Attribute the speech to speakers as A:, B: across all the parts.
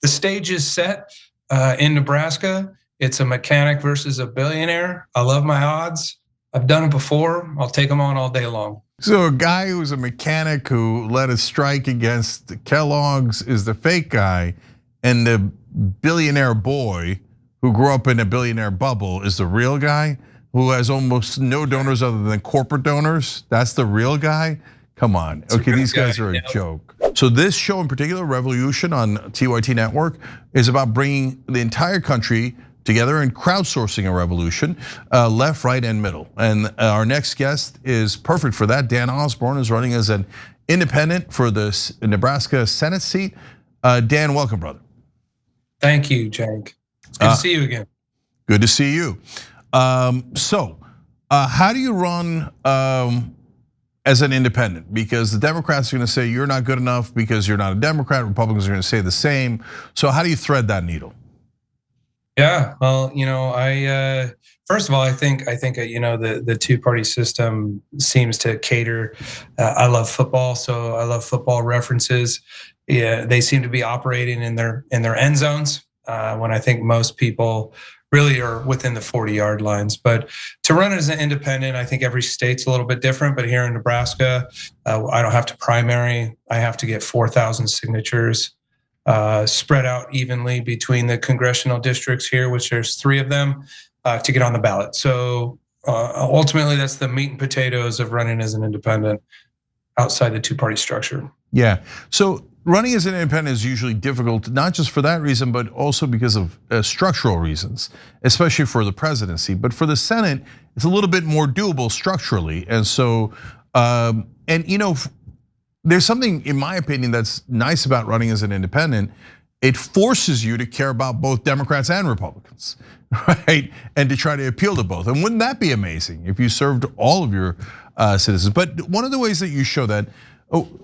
A: the stage is set in Nebraska. It's a mechanic versus a billionaire. I love my odds. I've done it before. I'll take them on all day long.
B: So a guy who's a mechanic who led a strike against Kellogg's is the fake guy, and the billionaire boy who grew up in a billionaire bubble is the real guy who has almost no donors other than corporate donors. That's the real guy. Come on, okay, these guys are a joke. So this show in particular, Revolution on TYT Network, is about bringing the entire country together and crowdsourcing a revolution, left, right, and middle. And our next guest is perfect for that. Dan Osborn is running as an independent for the Nebraska Senate seat. Dan, welcome, brother.
A: Thank you, Jake. It's good to see you again.
B: Good to see you. So, how do you run as an independent? Because the Democrats are going to say you're not good enough because you're not a Democrat. Republicans are going to say the same. So, how do you thread that needle?
A: Yeah, well, I first of all, I think the two-party system seems to cater. I love football, so I love football references. Yeah, they seem to be operating in their end zones when I think most people really are within the 40-yard lines. But to run as an independent, I think every state's a little bit different. But here in Nebraska, I don't have to primary. I have to get 4,000 signatures. Spread out evenly between the congressional districts here, which there's 3 of them, to get on the ballot. So ultimately, that's the meat and potatoes of running as an independent outside the two-party structure.
B: Yeah, so running as an independent is usually difficult, not just for that reason, but also because of structural reasons, especially for the presidency. But for the Senate, it's a little bit more doable structurally. And so, there's something, in my opinion, that's nice about running as an independent. It forces you to care about both Democrats and Republicans, right? And to try to appeal to both. And wouldn't that be amazing if you served all of your citizens? But one of the ways that you show that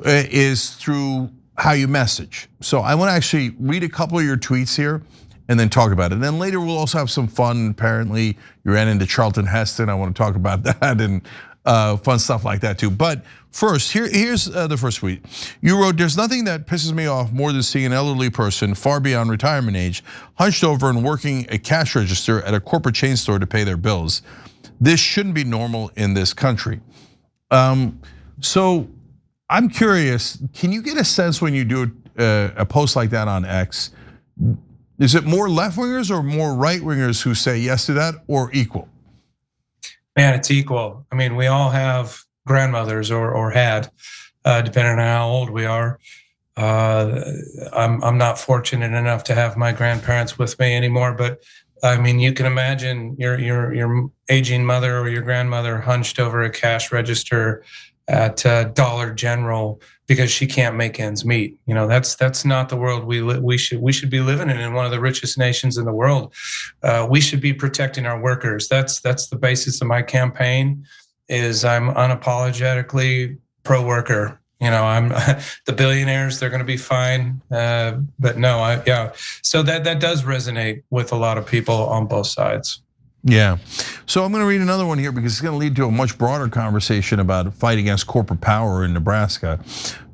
B: is through how you message. So I want to actually read a couple of your tweets here and then talk about it. And then later we'll also have some fun. Apparently you ran into Charlton Heston. I want to talk about that and fun stuff like that too. But first, here's the first tweet. You wrote, "There's nothing that pisses me off more than seeing an elderly person far beyond retirement age hunched over and working a cash register at a corporate chain store to pay their bills. This shouldn't be normal in this country." So I'm curious, can you get a sense when you do a post like that on X, is it more left-wingers or more right-wingers who say yes to that, or equal?
A: Man, it's equal. I mean, we all have grandmothers or had, depending on how old we are. I'm not fortunate enough to have my grandparents with me anymore, but I mean, you can imagine your aging mother or your grandmother hunched over a cash register at Dollar General because she can't make ends meet. That's not the world we should be living in one of the richest nations in the world. We should be protecting our workers. That's the basis of my campaign. Is I'm unapologetically pro-worker. I'm the billionaires. They're going to be fine, but no, yeah. So that does resonate with a lot of people on both sides.
B: Yeah, so I'm going to read another one here because it's going to lead to a much broader conversation about a fight against corporate power in Nebraska.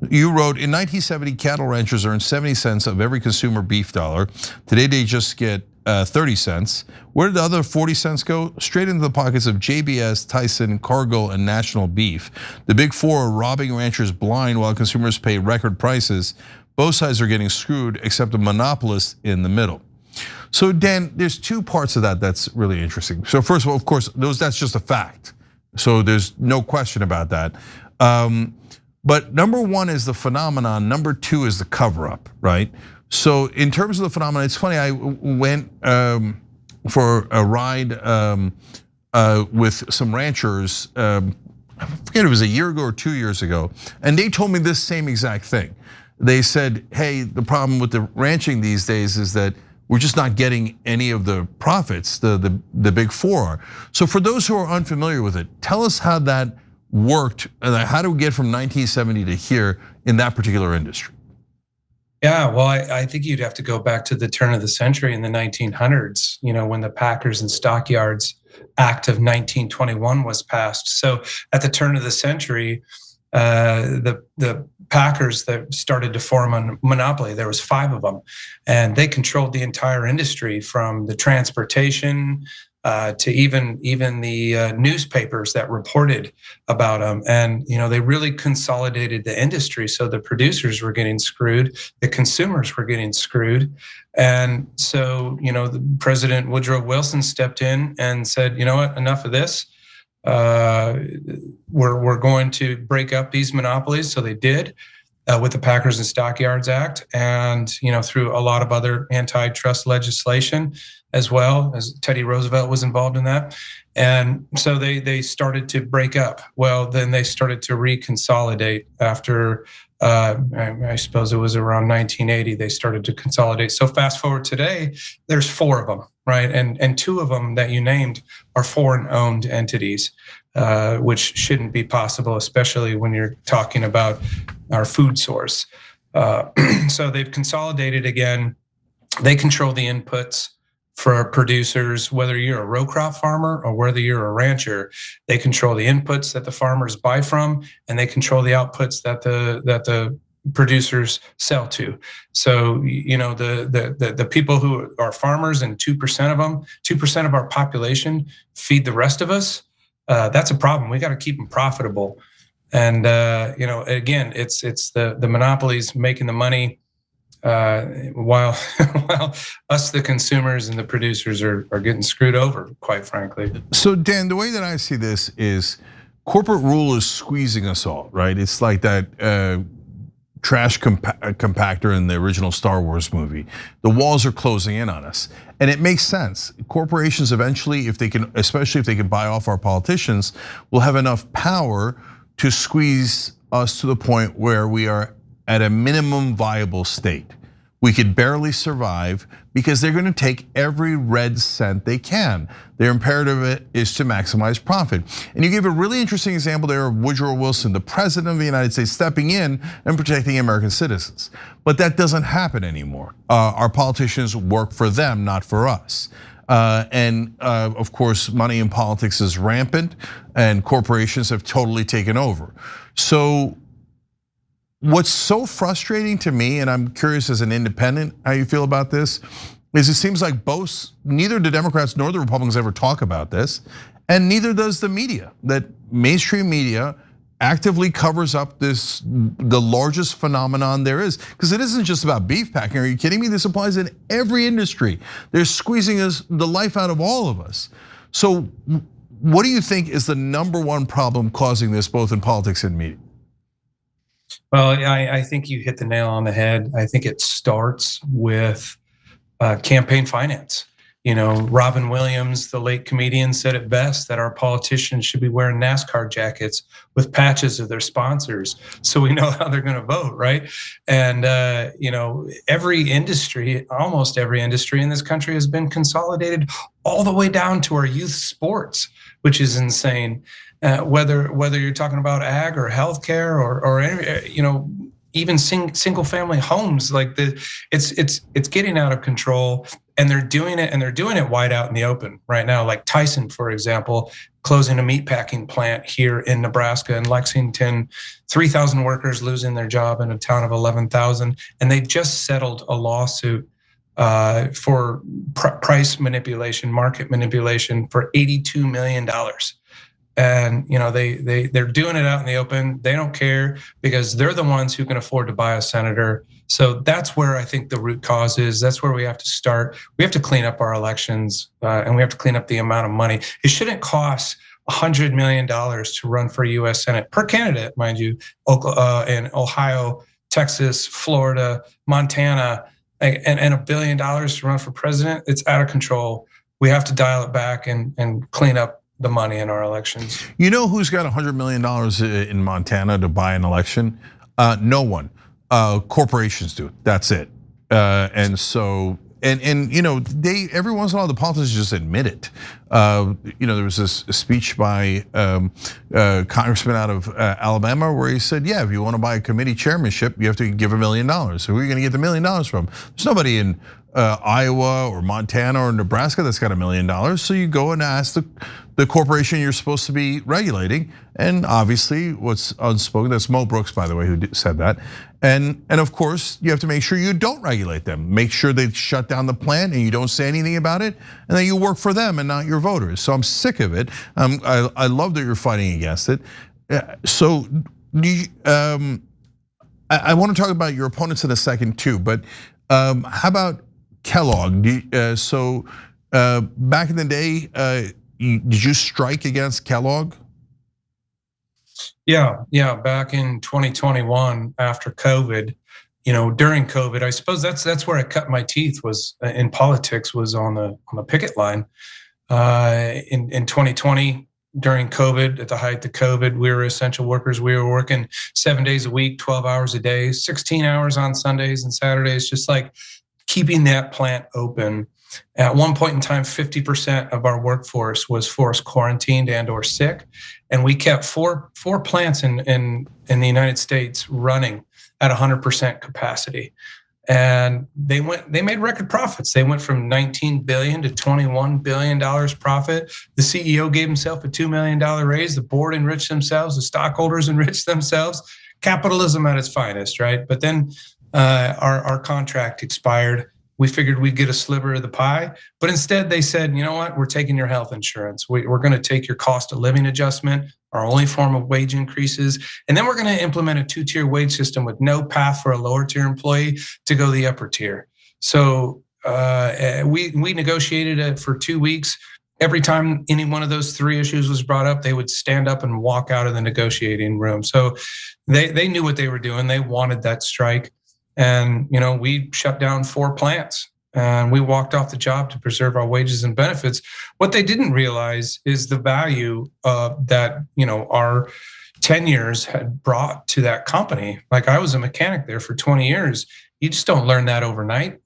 B: You wrote, "In 1970, cattle ranchers earned 70 cents of every consumer beef dollar. Today, they just get 30 cents. Where did the other 40 cents go? Straight into the pockets of JBS, Tyson, Cargill, and National Beef. The big 4 are robbing ranchers blind while consumers pay record prices. Both sides are getting screwed except a monopolist in the middle." So Dan, there's 2 parts of that that's really interesting. So first of all, of course, that's just a fact. So there's no question about that. But number 1 is the phenomenon. Number 2 is the cover up, right? So in terms of the phenomenon, it's funny, I went for a ride with some ranchers, I forget, it was a year ago or 2 years ago, and they told me this same exact thing. They said, hey, the problem with the ranching these days is that we're just not getting any of the profits the big 4 are. So for those who are unfamiliar with it, tell us how that worked, and how do we get from 1970 to here in that particular industry?
A: Yeah, well, I think you'd have to go back to the turn of the century in the 1900s, when the Packers and Stockyards Act of 1921 was passed. So at the turn of the century, the packers that started to form a monopoly. There was 5 of them, and they controlled the entire industry, from the transportation to even the newspapers that reported about them. And they really consolidated the industry. So the producers were getting screwed, the consumers were getting screwed. And so the President Woodrow Wilson stepped in and said, you know what, enough of this. We're going to break up these monopolies. So they did. With the Packers and Stockyards Act, and through a lot of other antitrust legislation, as well as Teddy Roosevelt was involved in that. And so they started to break up. Well, then they started to reconsolidate after, I suppose it was around 1980, they started to consolidate. So fast forward today, there's 4 of them, right? And 2 of them that you named are foreign-owned entities, which shouldn't be possible, especially when you're talking about our food source. So they've consolidated again. They control the inputs for producers, whether you're a row crop farmer or whether you're a rancher. They control the inputs that the farmers buy from, and they control the outputs that the producers sell to. So the people who are farmers, and 2% of them, 2% of our population feed the rest of us. That's a problem. We got to keep them profitable. And again, it's the monopolies making the money, while us, the consumers and the producers, are getting screwed over, quite frankly.
B: So Dan, the way that I see this is corporate rule is squeezing us all, right? It's like that trash compactor in the original Star Wars movie. The walls are closing in on us. And it makes sense. Corporations eventually, especially if they can buy off our politicians, will have enough power to squeeze us to the point where we are at a minimum viable state. We could barely survive because they're going to take every red cent they can. Their imperative is to maximize profit. And you gave a really interesting example there of Woodrow Wilson, the president of the United States, stepping in and protecting American citizens. But that doesn't happen anymore. Our politicians work for them, not for us. And of course, money in politics is rampant, and corporations have totally taken over. So what's so frustrating to me, and I'm curious as an independent how you feel about this, is it seems like neither the Democrats nor the Republicans ever talk about this, and neither does the media. That mainstream media actively covers up the largest phenomenon there is, because it isn't just about beef packing. Are you kidding me? This applies in every industry. They're squeezing the life out of all of us. So what do you think is the #1 problem causing this, both in politics and media?
A: Well, I think you hit the nail on the head. I think it starts with campaign finance. Robin Williams, the late comedian, said it best, that our politicians should be wearing NASCAR jackets with patches of their sponsors, so we know how they're going to vote, right? And every industry, almost every industry in this country, has been consolidated all the way down to our youth sports, which is insane. Whether you're talking about ag or healthcare or even single family homes, like it's getting out of control, and they're doing it wide out in the open right now. Like Tyson, for example, closing a meatpacking plant here in Nebraska and Lexington, 3,000 workers losing their job in a town of 11,000, and they just settled a lawsuit for price manipulation, market manipulation, for $82 million. And they're doing it out in the open. They don't care, because they're the ones who can afford to buy a senator. So that's where I think the root cause is. That's where we have to start. We have to clean up our elections, and we have to clean up the amount of money. It shouldn't cost $100 million to run for U.S. Senate per candidate, mind you, in Ohio, Texas, Florida, Montana, and $1 billion to run for president. It's out of control. We have to dial it back and clean up the money in our elections.
B: You know who's got $100 million in Montana to buy an election? No one. Corporations do. That's it. And so, they every once in a while the politicians just admit it. There was this speech by a congressman out of Alabama where he said, "Yeah, if you want to buy a committee chairmanship, you have to give $1 million. So who are you going to get the $1 million from?" There's nobody in Iowa or Montana or Nebraska that's got $1 million. So you go and ask the corporation you're supposed to be regulating, and obviously what's unspoken, that's Mo Brooks, by the way, who said that. And of course, you have to make sure you don't regulate them. Make sure they shut down the plant and you don't say anything about it, and then you work for them and not your voters. So I'm sick of it. I love that you're fighting against it. So I want to talk about your opponents in a second too, but how about Kellogg? So back in the day, did you strike against Kellogg?
A: Yeah, back in 2021 after COVID, during COVID, I suppose that's where I cut my teeth, was in politics, was on the picket line. In 2020, during COVID, at the height of COVID, we were essential workers. We were working 7 days a week, 12 hours a day, 16 hours on Sundays and Saturdays, just like keeping that plant open. At one point in time, 50% of our workforce was forced quarantined and or sick. And we kept four plants in the United States running at 100% capacity. And they made record profits. They went from 19 billion to $21 billion profit. The CEO gave himself a $2 million raise. The board enriched themselves. The stockholders enriched themselves. Capitalism at its finest, right? But then our contract expired. We figured we'd get a sliver of the pie, but instead they said, you know what, we're taking your health insurance. We're going to take your cost of living adjustment, our only form of wage increases, and then we're going to implement a two-tier wage system with no path for a lower tier employee to go the upper tier. So we negotiated it for 2 weeks. Every time any one of those three issues was brought up, they would stand up and walk out of the negotiating room. So they knew what they were doing. They wanted that strike. And we shut down 4 plants and we walked off the job to preserve our wages and benefits. What they didn't realize is the value that our tenures had brought to that company. Like, I was a mechanic there for 20 years. You just don't learn that overnight.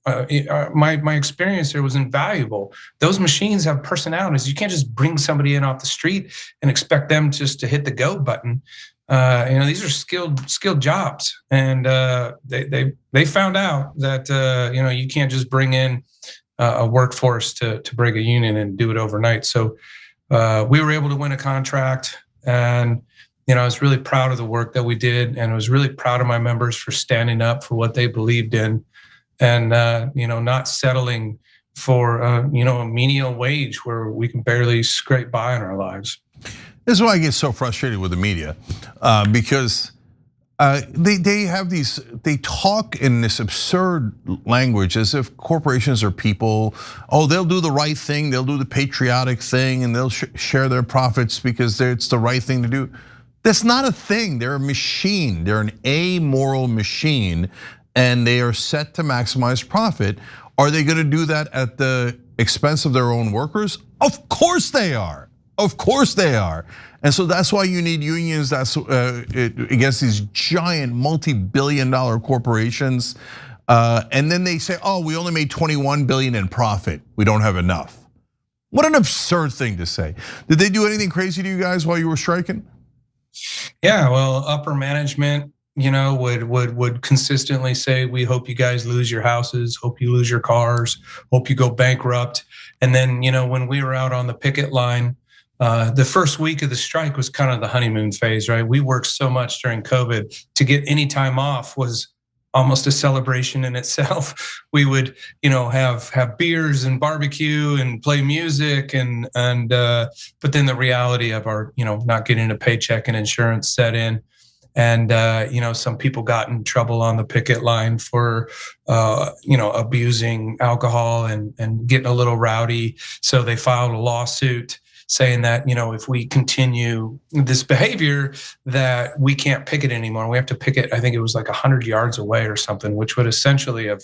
A: My experience there was invaluable. Those machines have personalities. You can't just bring somebody in off the street and expect them just to hit the go button. These are skilled jobs, and they found out that you can't just bring in a workforce to break a union and do it overnight. So we were able to win a contract, and I was really proud of the work that we did, and I was really proud of my members for standing up for what they believed in, and not settling for a menial wage where we can barely scrape by in our lives.
B: This is why I get so frustrated with the media, because they talk in this absurd language as if corporations are people. Oh, they'll do the right thing, they'll do the patriotic thing, and they'll share their profits because it's the right thing to do. That's not a thing. They're a machine. They're an amoral machine, and they are set to maximize profit. Are they going to do that at the expense of their own workers? Of course they are. Of course they are. And so that's why you need unions that's against these giant multi-billion-dollar corporations. And then they say, oh, we only made 21 billion in profit. We don't have enough. What an absurd thing to say. Did they do anything crazy to you guys while you were striking?
A: Yeah, well, upper management, would consistently say, we hope you guys lose your houses, hope you lose your cars, hope you go bankrupt. And then, when we were out on the picket line, the first week of the strike was kind of the honeymoon phase, right? We worked so much during COVID. To get any time off was almost a celebration in itself. We would, have beers and barbecue and play music, but then the reality of our, not getting a paycheck and insurance set in. And some people got in trouble on the picket line for abusing alcohol and getting a little rowdy. So they filed a lawsuit saying that, if we continue this behavior, that we can't picket anymore. We have to picket, I think it was like 100 yards away or something, which would essentially have,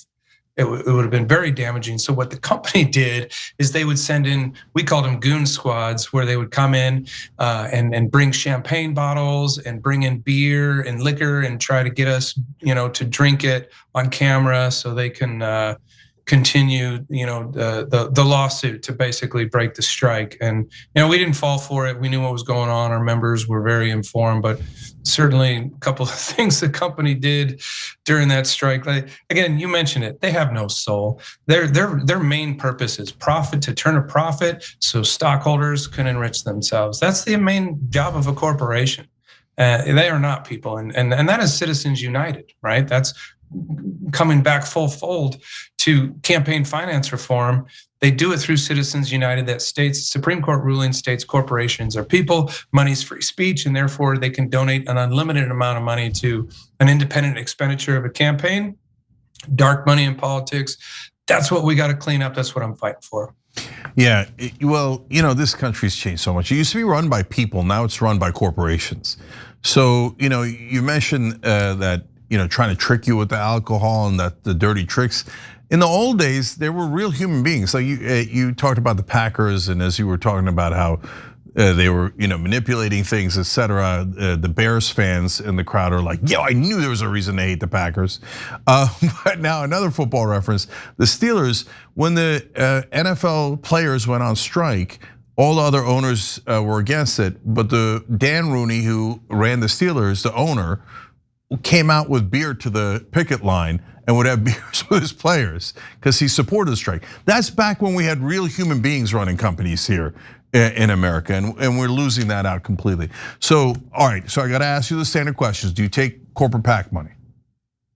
A: it would have been very damaging. So what the company did is they would send in, we called them goon squads, where they would come in and bring champagne bottles and bring in beer and liquor and try to get us, to drink it on camera so they can continue, the lawsuit to basically break the strike. And we didn't fall for it. We knew what was going on. Our members were very informed, but certainly a couple of things the company did during that strike. Like, again, you mentioned it. They have no soul. Their main purpose is profit, to turn a profit so stockholders can enrich themselves. That's the main job of a corporation. They are not people, and that is Citizens United, right? That's coming back full fold to campaign finance reform. They do it through Citizens United that states, Supreme Court ruling states corporations are people, money's free speech, and therefore they can donate an unlimited amount of money to an independent expenditure of a campaign. Dark money in politics, that's what we got to clean up. That's what I'm fighting for.
B: Yeah, well, this country's changed so much. It used to be run by people, now it's run by corporations. So, you mentioned that, trying to trick you with the alcohol and the dirty tricks. In the old days, there were real human beings. Like you talked about the Packers, and as you were talking about how they were, manipulating things, etc. The Bears fans in the crowd are like, "Yo, I knew there was a reason to hate the Packers." But now another football reference: the Steelers, when the NFL players went on strike, all the other owners were against it. But the Dan Rooney, who ran the Steelers, the owner, came out with beer to the picket line and would have beers with his players because he supported the strike. That's back when we had real human beings running companies here in America, and we're losing that out completely. So, all right, so I got to ask you the standard questions. Do you take corporate PAC money?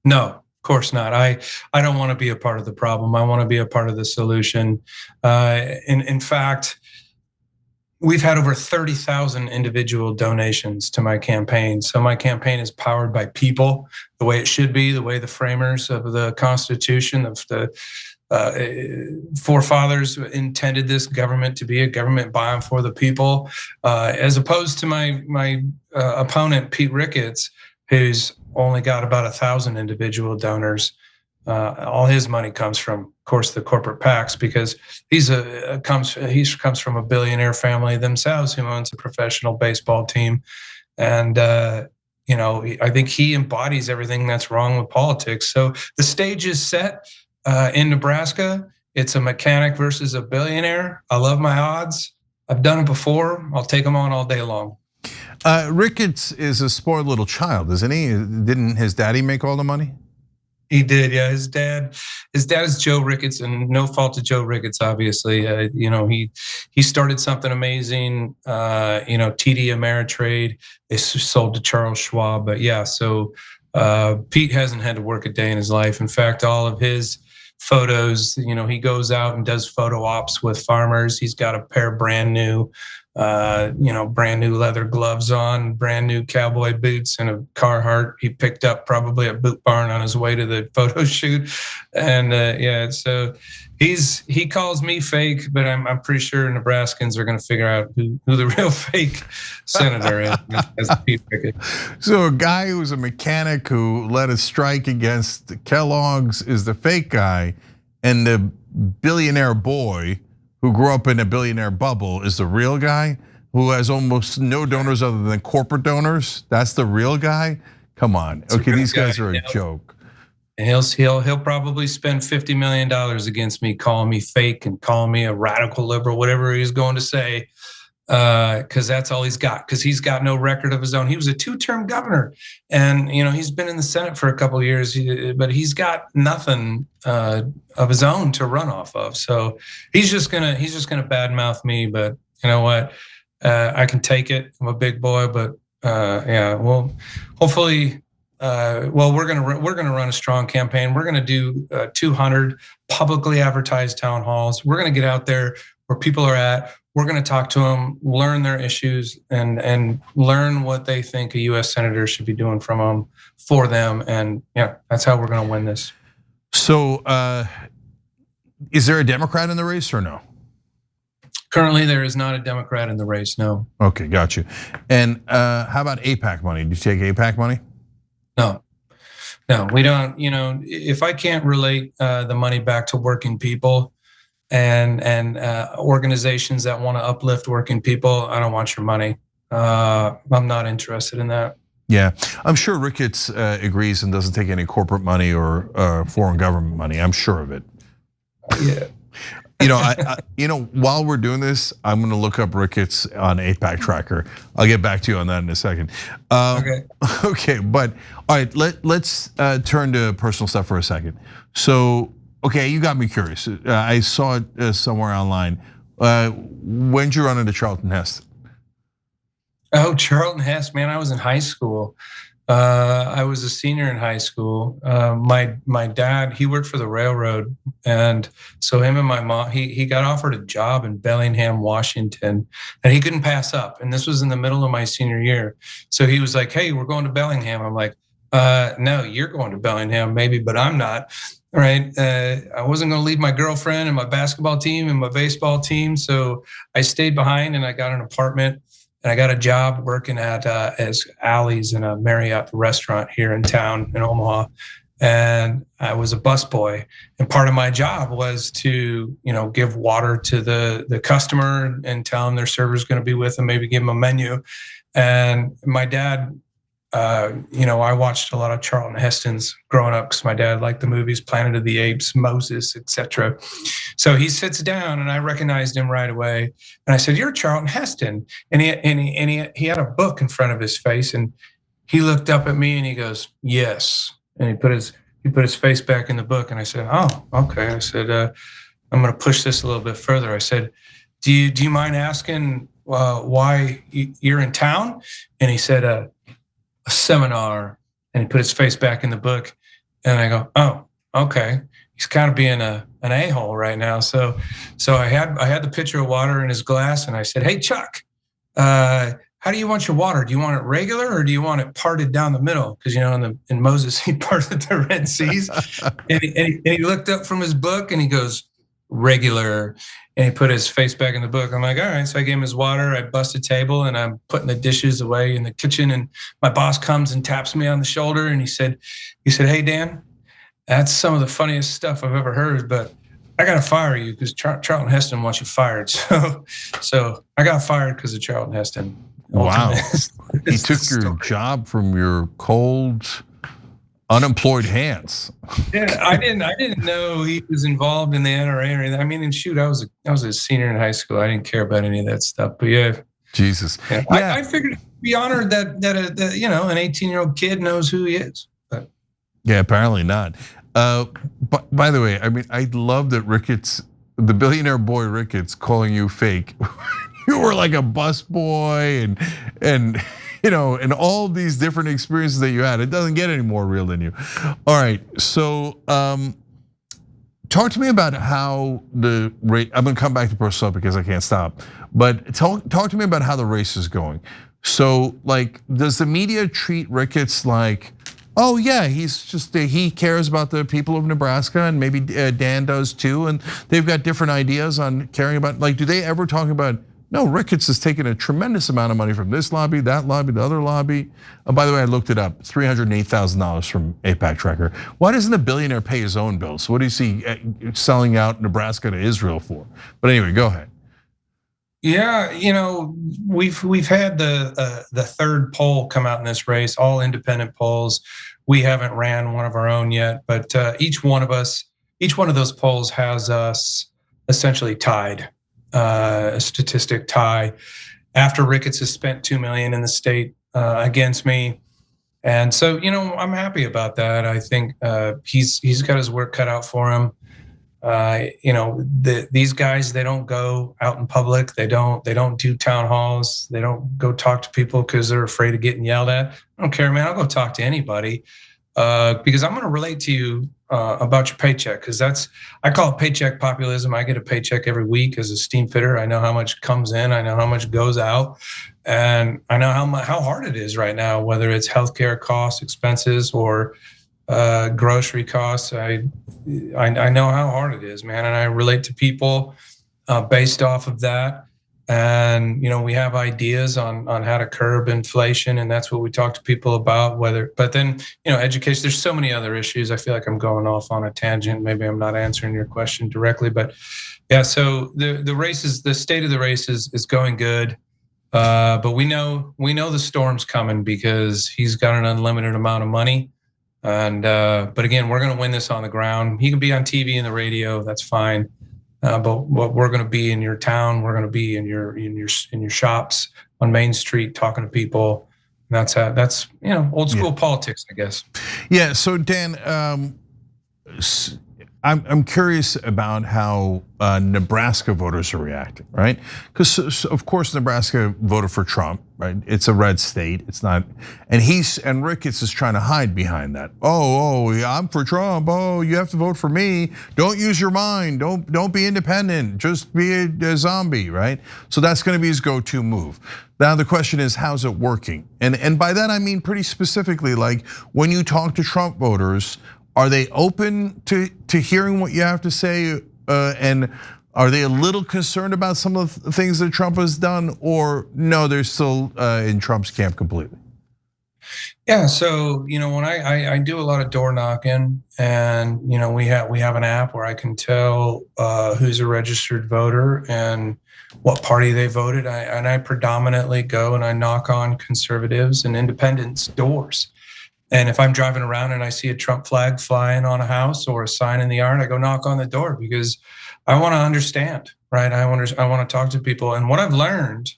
A: No, of course not. I don't want to be a part of the problem. I want to be a part of the solution. In fact, we've had over 30,000 individual donations to my campaign. So my campaign is powered by people, the way it should be, the way the framers of the Constitution, of the forefathers intended this government to be, a government by and for the people, as opposed to my opponent, Pete Ricketts, who's only got about 1,000 individual donors. All his money comes from, of course, the corporate PACs, because he comes from a billionaire family themselves who owns a professional baseball team, and I think he embodies everything that's wrong with politics. So the stage is set in Nebraska. It's a mechanic versus a billionaire. I love my odds. I've done it before. I'll take them on all day long.
B: Ricketts is a spoiled little child, isn't he? Didn't his daddy make all the money?
A: He did, yeah. His dad is Joe Ricketts, and no fault to Joe Ricketts, obviously. He started something amazing. TD Ameritrade. They sold to Charles Schwab, but yeah. So Pete hasn't had to work a day in his life. In fact, all of his photos, he goes out and does photo ops with farmers. He's got a pair of brand new leather gloves on, brand new cowboy boots, and a Carhartt he picked up probably at Boot Barn on his way to the photo shoot. And so he calls me fake, but I'm pretty sure Nebraskans are going to figure out who the real fake senator is. As Pete Ricketts.
B: So a guy who's a mechanic who led a strike against Kellogg's is the fake guy, and the billionaire boy who grew up in a billionaire bubble is the real guy, who has almost no donors other than corporate donors. That's the real guy. Come on, okay, these guys are a joke.
A: And he'll probably spend $50 million against me, calling me fake and calling me a radical liberal, whatever he's going to say, because that's all he's got. Because he's got no record of his own. He was a 2-term governor, and he's been in the Senate for a couple of years, but he's got nothing of his own to run off of. So he's just gonna badmouth me. But you know what? I can take it. I'm a big boy, but well, hopefully. We're gonna run a strong campaign. We're gonna do 200 publicly advertised town halls. We're gonna get out there where people are at. We're gonna talk to them, learn their issues, and learn what they think a U.S. senator should be doing for them. And that's how we're gonna win this.
B: So, is there a Democrat in the race or no?
A: Currently, there is not a Democrat in the race. No.
B: Okay, got you. And how about AIPAC money? Do you take AIPAC money?
A: No, we don't. If I can't relate the money back to working people and organizations that want to uplift working people, I don't want your money. I'm not interested in that.
B: Yeah, I'm sure Ricketts agrees and doesn't take any corporate money or foreign government money. I'm sure of it.
A: Yeah.
B: While we're doing this, I'm going to look up rickets on APAC tracker. I'll get back to you on that in a second.
A: Okay.
B: Okay, but all right, let's turn to personal stuff for a second. So, okay, you got me curious. I saw it somewhere online. When'd you run into Charlton Heston?
A: Oh, Charlton Heston, man, I was in high school. I was a senior in high school. My dad, he worked for the railroad, and so him and my mom, he got offered a job in Bellingham, Washington, that he couldn't pass up. And this was in the middle of my senior year. So he was like, "Hey, we're going to Bellingham." I'm like, "No, you're going to Bellingham, maybe, but I'm not." Right? I wasn't going to leave my girlfriend and my basketball team and my baseball team, so I stayed behind and I got an apartment. And I got a job working at as Alley's in a Marriott restaurant here in town in Omaha, and I was a busboy. And part of my job was to, give water to the customer and tell them their server's going to be with them, maybe give them a menu. And my dad, I watched a lot of Charlton Heston's growing up because my dad liked the movies Planet of the Apes, Moses, etc. So he sits down, and I recognized him right away. And I said, "You're Charlton Heston." And he had a book in front of his face, and he looked up at me and he goes, "Yes." And he put his face back in the book. And I said, "Oh, okay." I said, "I'm going to push this a little bit further." I said, "Do you mind asking why you're in town?" And he said, "A seminar," and he put his face back in the book. And I go, "Oh, okay." He's kind of being an a-hole right now. So I had the pitcher of water in his glass, and I said, "Hey, Chuck, how do you want your water? Do you want it regular or do you want it parted down the middle?" Because in Moses he parted the Red Seas, and he looked up from his book and he goes, "Regular." And he put his face back in the book. I'm like, all right. So I gave him his water. I bust a table and I'm putting the dishes away in the kitchen. And my boss comes and taps me on the shoulder. And he said, "Hey, Dan, that's some of the funniest stuff I've ever heard, but I got to fire you because Charlton Heston wants you fired." So I got fired because of Charlton Heston.
B: Wow. He took your job from your cold, unemployed hands.
A: Yeah, I didn't know he was involved in the NRA or anything. I mean, and shoot, I was a senior in high school. I didn't care about any of that stuff. But yeah,
B: Jesus.
A: Yeah. I figured it'd be honored that an 18-year-old kid knows who he is. But
B: yeah, apparently not. But by the way, I mean, I love that Ricketts, the billionaire boy Ricketts, calling you fake. You were like a bus boy and all these different experiences that you had. It doesn't get any more real than you. All right, so talk to me about how the race. I'm gonna come back to personal because I can't stop. But talk to me about how the race is going. So, like, does the media treat Ricketts like, oh yeah, he cares about the people of Nebraska, and maybe Dan does too, and they've got different ideas on caring about. Like, do they ever talk about? No, Ricketts has taken a tremendous amount of money from this lobby, that lobby, the other lobby. By the way, I looked it up, $308,000 from APAC Tracker. Why doesn't the billionaire pay his own bills? What is he selling out Nebraska to Israel for? But anyway, go ahead.
A: Yeah, we've had the third poll come out in this race, all independent polls. We haven't ran one of our own yet, but each one of those polls has us essentially tied. A statistic tie after Ricketts has spent $2 million in the state against me, and so I'm happy about that. I think he's got his work cut out for him. These guys, they don't go out in public. They don't do town halls. They don't go talk to people because they're afraid of getting yelled at. I don't care, man. I'll go talk to anybody because I'm going to relate to you about your paycheck, because I call it paycheck populism. I get a paycheck every week as a steam fitter. I know how much comes in. I know how much goes out, and I know how hard it is right now, whether it's healthcare costs, expenses, or grocery costs. I know how hard it is, man, and I relate to people based off of that. And we have ideas on how to curb inflation, and that's what we talk to people about. But then education. There's so many other issues. I feel like I'm going off on a tangent. Maybe I'm not answering your question directly, but yeah. So the state of the race is going good, but we know the storm's coming because he's got an unlimited amount of money. But again, we're going to win this on the ground. He can be on TV and the radio, that's fine. But we're going to be in your town. We're going to be in your shops on Main Street talking to people. And that's old school politics, I guess.
B: Yeah. So Dan, I'm curious about how Nebraska voters are reacting, right? Because of course Nebraska voted for Trump, right? It's a red state. It's not, and Ricketts is trying to hide behind that. Oh, yeah, I'm for Trump. Oh, you have to vote for me. Don't use your mind. Don't be independent. Just be a zombie, right? So that's going to be his go-to move. Now the question is, how's it working? And by that I mean pretty specifically, like when you talk to Trump voters, are they open to hearing what you have to say? And are they a little concerned about some of the things that Trump has done, or no, they're still in Trump's camp completely?
A: Yeah, so when I do a lot of door knocking, and we have an app where I can tell who's a registered voter and what party they voted. And I predominantly go and I knock on conservatives and independents' doors. And if I'm driving around and I see a Trump flag flying on a house or a sign in the yard, I go knock on the door because I want to understand, right? I want to talk to people. And what I've learned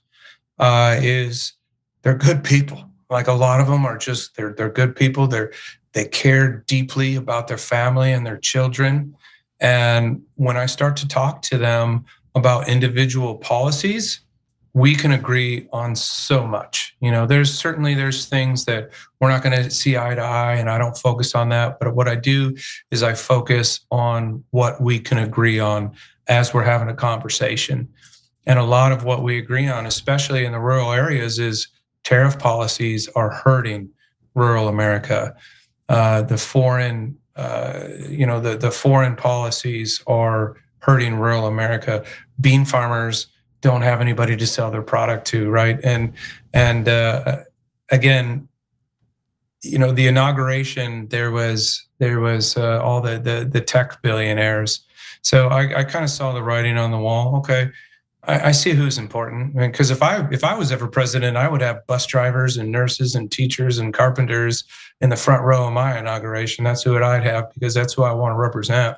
A: is they're good people. Like a lot of them are just they're good people. They care deeply about their family and their children. And when I start to talk to them about individual policies, we can agree on so much. There's things that we're not going to see eye to eye, and I don't focus on that. But what I do is I focus on what we can agree on as we're having a conversation. And a lot of what we agree on, especially in the rural areas, is tariff policies are hurting rural America. The foreign policies are hurting rural America. Bean farmers don't have anybody to sell their product to, right? And again, the inauguration, there was all the tech billionaires. So I kind of saw the writing on the wall. Okay, I see who's important. Because if I was ever president, I would have bus drivers and nurses and teachers and carpenters in the front row of my inauguration. That's who I'd have, because that's who I want to represent.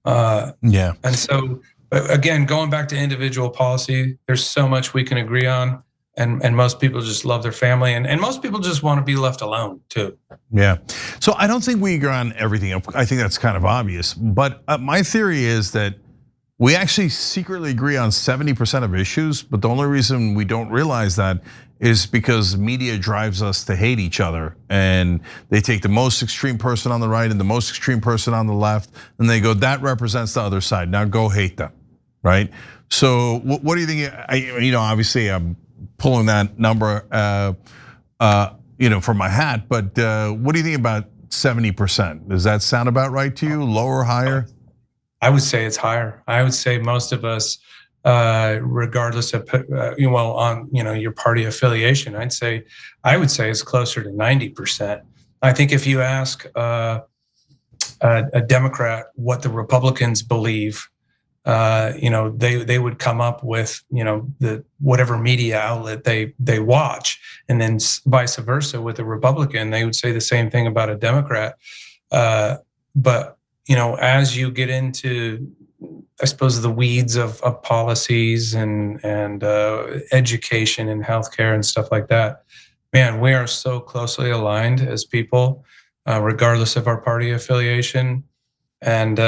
B: Yeah.
A: And so, again, going back to individual policy, there's so much we can agree on, and most people just love their family, and most people just want to be left alone too.
B: Yeah, so I don't think we agree on everything. I think that's kind of obvious, but my theory is that we actually secretly agree on 70% of issues, but the only reason we don't realize that is because media drives us to hate each other, and they take the most extreme person on the right and the most extreme person on the left, and they go, that represents the other side, now go hate them. Right. So what do you think? Obviously I'm pulling that number, from my hat. But what do you think about 70%? Does that sound about right to you? Lower, higher?
A: I would say it's higher. I would say most of us, regardless of on your party affiliation, I would say it's closer to 90%. I think if you ask a Democrat what the Republicans believe, they would come up with the whatever media outlet they watch, and then vice versa with a Republican, they would say the same thing about a Democrat. But as you get into, I suppose, the weeds of policies and education and healthcare and stuff like that, man, we are so closely aligned as people, regardless of our party affiliation. And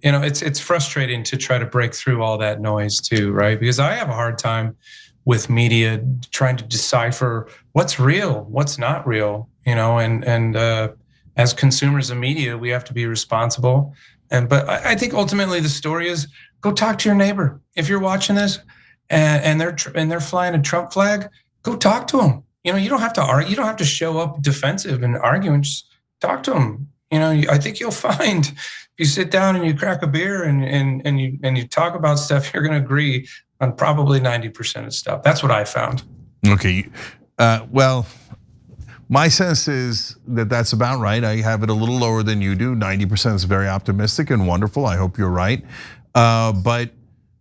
A: it's frustrating to try to break through all that noise too, right? Because I have a hard time with media trying to decipher what's real, what's not real, and as consumers of media, we have to be responsible. But I think ultimately the story is, go talk to your neighbor. If you're watching this and they're flying a Trump flag, go talk to them. You don't have to argue. You don't have to show up defensive and argue, and just talk to them. I think you'll find, if you sit down and you crack a beer and you talk about stuff, you're going to agree on probably 90% of stuff. That's what I found.
B: Okay, well, my sense is that that's about right. I have it a little lower than you do. 90% is very optimistic and wonderful. I hope you're right. But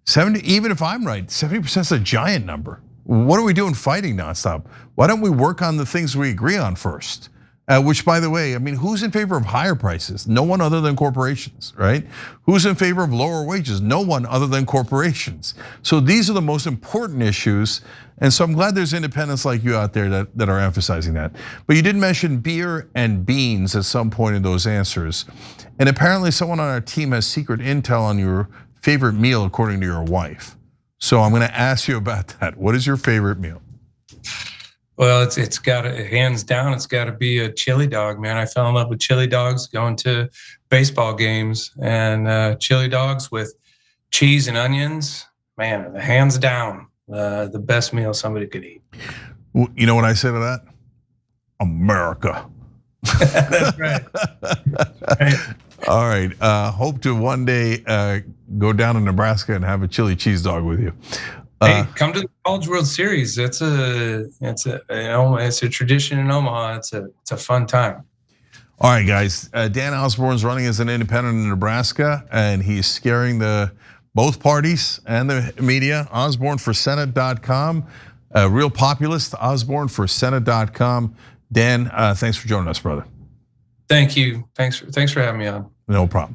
B: 70, even if I'm right, 70% is a giant number. What are we doing fighting nonstop? Why don't we work on the things we agree on first? Which, by the way, I mean, who's in favor of higher prices? No one other than corporations, right? Who's in favor of lower wages? No one other than corporations. So these are the most important issues. And so I'm glad there's independents like you out there that are emphasizing that. But you did mention beer and beans at some point in those answers. And apparently someone on our team has secret intel on your favorite meal according to your wife. So I'm gonna ask you about that. What is your favorite meal?
A: Well, it's got to, hands down, it's got to be a chili dog, man. I fell in love with chili dogs going to baseball games, and chili dogs with cheese and onions, man, hands down, the best meal somebody could eat.
B: You know what I say to that? America.
A: That's right. Right.
B: All right, hope to one day go down to Nebraska and have a chili cheese dog with you.
A: Hey, come to the College World Series. It's a tradition in Omaha. It's a fun time.
B: All right, guys. Dan Osborn's running as an independent in Nebraska, and he's scaring both parties and the media. Osborn for Senate.com, real populist. Osborn for Senate.com. Dan, thanks for joining us, brother.
A: Thank you. Thanks for having me on.
B: No problem.